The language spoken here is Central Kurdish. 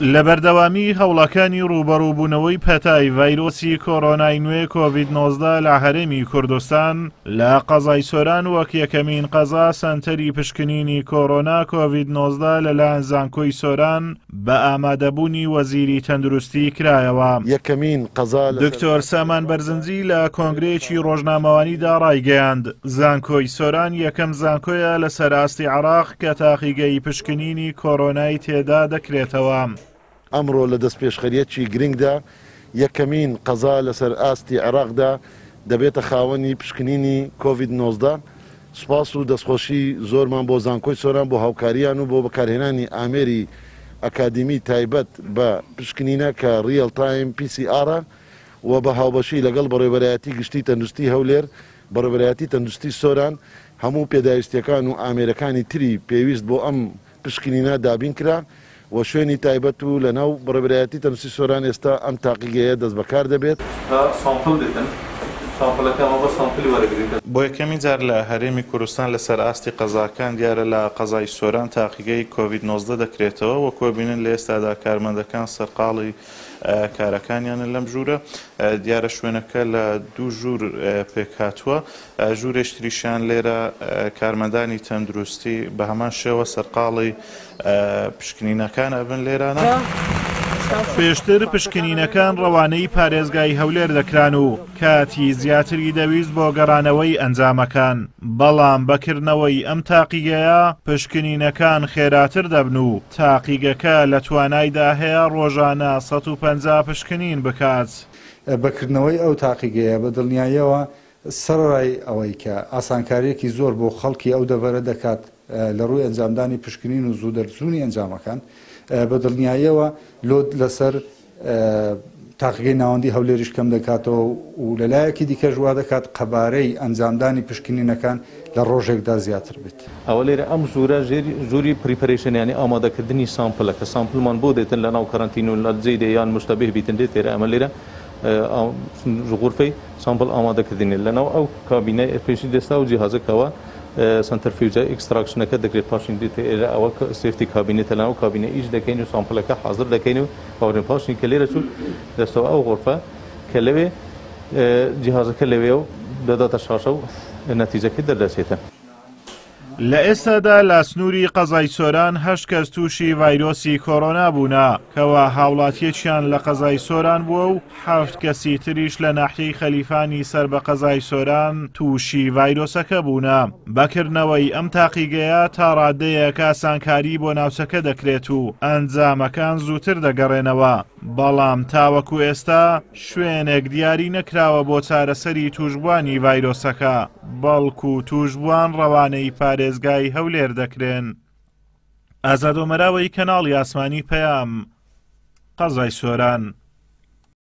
لە بەردەوامی هەوڵەکانی ڕوبەڕووبوونەوەی پەتای ڤایرۆسی کۆڕۆنای نوێ کۆڤید-19 لە هەرێمی کوردستان لە قەزای سۆران وەک یەکەمین قەزا سەنتەری پشکنینی کۆڕۆنا کۆڤید-19 لەلایەن زانکۆی سۆران بە ئامادەبوونی وەزیری تەندروستی کرایەوە. یەکەمین قەزا دکتۆر سامان بەرزنجی لە کۆنگرەیەکی ڕۆژنامەوانیدا ڕایگەیاند زانکۆی سۆران یەکەم زانکۆیە لە سەراستی عێراق کە تاقیگەی پشکنینی کۆڕۆنای تێدا دەکرێتەوە. ئەمڕۆ لە دەست پێشخەریەکی گرنگدا یەکەمین قەزا لەسەر ئاستی عێراقدا دەبێتە خاوەنی پشکنینی کۆڤید-19. سوپاس و دەستخۆشی زۆرمان بۆ زانکۆی سۆران بۆ هاوکاریان و بۆ بەکارهێنانی ئامێری ئەکادیمی تایبەت بە پشکنینە کە ریەڵ تایم PCR و بە هاوبەشی لەگەڵ بەڕێوەبەرایەتی گشتی تەندروستی هەولێر بەڕێوەبەرایەتی تەندروستی سۆران هەموو پێداویستیەکان و ئامێرەکانی تری پێویست بۆ ئەم پشکنینە دابین کرا و شوێنی تایبەت و لەناو بەڕێوەبەرایەتی تەندروستی سۆران ئێستا ئەم تاقیگەیە دەست بەکار دەبێت. بۆ یەکەمین جار لە هەرێمی کوردستان لەسەر ئاستی قەزاکان دیارە لە قەزای سۆران تاقیگەی کۆڤید-19 دەکرێتەوە و کۆبینن لە ئێستادا کارمەندەکان سەرقاڵی کارەکانیانە لەم ژوورە. دیارە شوێنەکە لە دوو ژوور پێکهاتووە، ژوورێشتریشیان لێرە کارمەندانی تەندروستی بە هەمان شێوە سەرقاڵی پشکنینەکان ئەبن لێرانە. پێشتر پشکنینەکان ڕەوانەی پارێزگای هەولێر دەکران و کاتی زیاتری دەویست بۆ گەڕانەوەی ئەنجامەکان، بەڵام بەکردنەوەی ئەم تاقیگەیە پشکنینەکان خێراتر دەبن و تاقیگەکە لە توانایدا هەیە ڕۆژانە 150 پشکنین بکات. بەکردنەوەی ئەو تاقیگەیە بە دڵنیاییەوە سەرڕای ئەوەی کە ئاسانکاریەکی زۆر بۆ خەڵکی ئەو دەڤەرە دەکات لە ڕووی ئەنجامدانی پشکنین و زوو دەرچوونی ئەنجامەکان. بە دڵنیاییەوە لۆت لەسەر تاقیگەی ناوەندی هەولێریش کەم دەکاتەوە و لەلایەکی دیکەش وا دەکات قەبارەی ئەنجامدانی پشکنینەکان لە ڕۆژێکدا زیاتر بێت. ئەوە لێرە ئەم ژوورە ژووری پریپەرێشنیانی ئامادەکردنی سامپڵە کە سامپڵمان بۆ دێتن لە ناو کەرەنتین و لە جێی دەیان مشتەبێ بیتن دێت تێرە ئەمە لێرە غورفەی سامپڵ ئامادەکردنی لەناو ئەو کابینەی پێشی دەستا و جیهازەکەوە سنترفیوجە ئێکستراکشنەکە دەکرێت پاشین دێتە ئێرە ئەوە سێفتی کابینێتە ناو کابینە ئیش دەکەین و سامپڵەکە حاضر دەکەین و باورێن پاشین کە لێرە چوو دەستەوە ئەو غورفە کە لەوێ جیهازەکە لەوێ و دەداتە شاشە و نەتیجەکە دەردەچێتە. لە ئێستادا لە سنووری قەزای سۆران 8 کەس تووشی ڤایرۆسی کۆڕۆنا بوونا کەوا هاوڵاتیەکیان لە قەزای سۆران بووە و 7 کەسی تریش لە ناحیەی خەلیفانی سەر بە قەزای سۆران تووشی ڤایرۆسەکە بوونا. بەکردنەوەی ئەم تاقیگەیە تا ڕادەیەک ئاسانکاری بۆ ناوچەکە دەکرێت و ئەنجامەکان زووتر دەگەڕێنەوە، بەڵام تاوەکو ئێستا شوێنێک دیاری نەکراوە بۆ چارەسەری توشبوانی ڤایرۆسەکە، بەڵکو توشبوان ڕەوانەی پارێزگای هەولێر دەکرێن. ئازاد ئۆمەراوی کەناڵی ئاسمانی پەیام، قەزای سۆران.